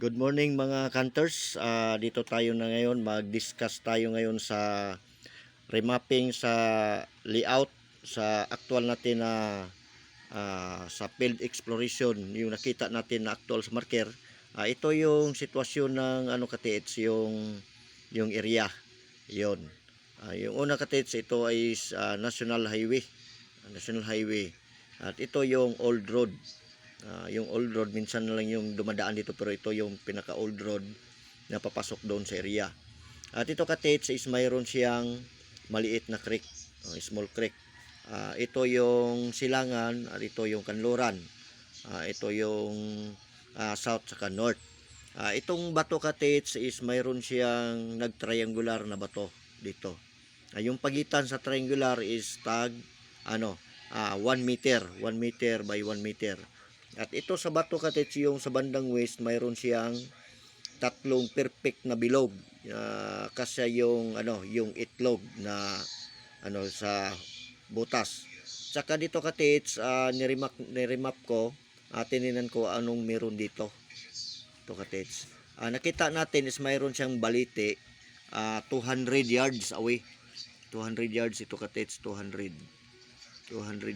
Good morning mga hunters. Dito tayo na ngayon, mag-discuss tayo ngayon sa remapping sa layout sa actual natin na sa field exploration, yung nakita natin na actual sa marker. Ito yung sitwasyon ng katiits, yung area. Yon. Yung una katiits, ito ay National Highway. National Highway. At ito yung old road. Yung old road minsan na lang yung dumadaan dito, pero ito yung pinaka old road na papasok doon sa area. At ito katiits is mayroon siyang maliit na creek, small creek. Ito yung silangan at ito yung kanluran. Ito yung south saka north. Itong bato katiits is mayroon siyang nag-triangular na bato dito. Yung pagitan sa triangular is tag 1 meter, 1 meter by 1 meter. At ito sa bato katiits, yung sa bandang west, mayroon siyang tatlong perfect na bilog. Kasi yung itlog na sa butas. Saka dito katiits, niremap ko, tininan ko anong meron dito. Ito katiits. Nakita natin is mayroon siyang balite 200 yards away. 200 yards ito katiits, 200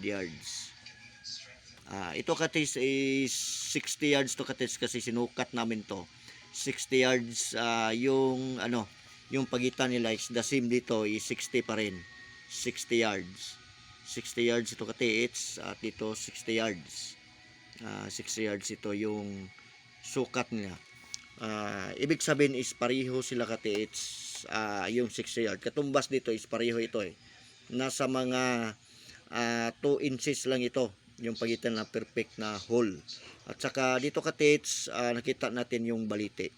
yards. Ito katiits is 60 yards to katiits kasi sinukat namin to. 60 yards yung pagitan nila is the same dito is 60 pa rin. 60 yards. 60 yards ito katiits at ito 60 yards. 60 yards ito yung sukat niya. Ibig sabihin is pareho sila katiits, yung 60 yards. Katumbas dito is pareho ito nasa mga 2 inches lang ito yung pagitan na perfect na hole. At saka dito katiits, nakita natin yung balite.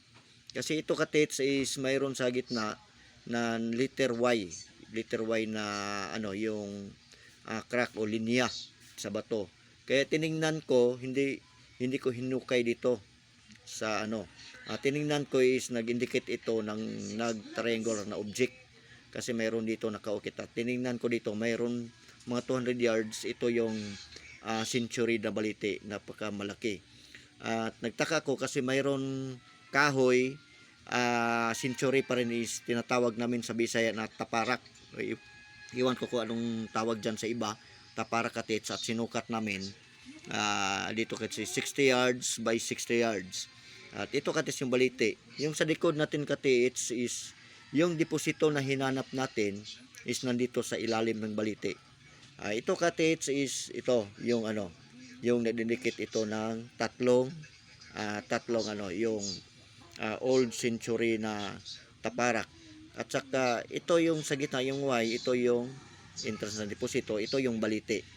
Kasi ito katiits is mayroon sa gitna na letter Y. Letter Y na yung crack o linya sa bato. Kaya tiningnan ko, hindi ko hinukay dito sa tiningnan ko is nag-indicate ito ng nag-triangular na object. Kasi mayroon dito nakaukit. At tiningnan ko dito, mayroon mga 200 yards. Ito yung century na balite, napakamalaki. At nagtaka ko kasi mayroon kahoy, century pa rin is tinatawag namin sa Bisaya na taparak. Iwan ko kung anong tawag dyan sa iba, taparak katiits. At sinukat namin dito kasi 60 yards by 60 yards. At ito katiits yung balite. Yung sa likod natin katiits is yung deposito na hinanap natin is nandito sa ilalim ng balite. Ito katiits is ito yung yung nadidikit ito ng tatlong yung old century na taparak. At saka ito yung sa gitna yung Y, ito yung entrance na deposito, ito yung balite.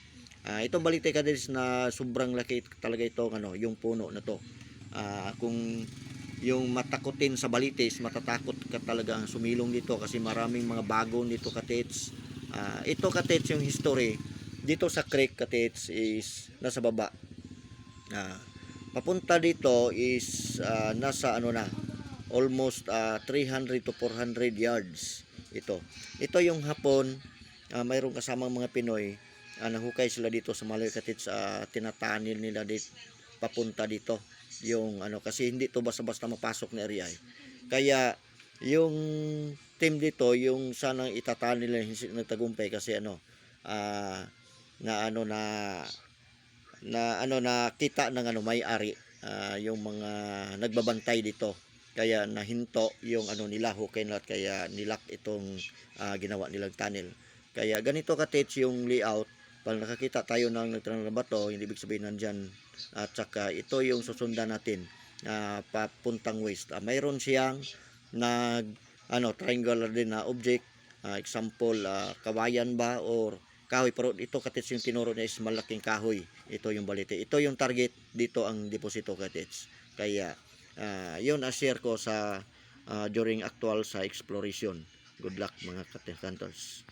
Itong balite katiits na sobrang laki talaga ito yung puno na to. Kung yung matakutin sa balite is matatakot ka talaga sumilong dito kasi maraming mga bagon dito katiits. Ito katiits yung history dito sa creek katiits is nasa baba. Papunta dito is nasa almost 300 to 400 yards ito yung hapon. Mayroong kasamang mga Pinoy, nahukay sila dito sa Maloy katiits, tinatanil nila dito papunta dito yung kasi hindi to basta-basta mapasok na area kaya yung team dito yung sanang itatanil nila nagtagumpay kasi nakita ng may-ari, yung mga nagbabantay dito kaya nahinto yung nila hukay nila, kaya nilak itong ginawa nilang tunnel. Kaya ganito katiits yung layout. Pag nakakita tayo ng nagtanong na bato, hindi ibig sabihin nandyan. At saka ito yung susundan natin papuntang west. Mayroon siyang triangular din na object, example kawayan ba or kahoy, pero ito katiits yung tinuro niya is malaking kahoy. Ito yung balite, ito yung target, dito ang deposito katiits. Kaya yun share ko sa during actual sa exploration. Good luck mga hunters.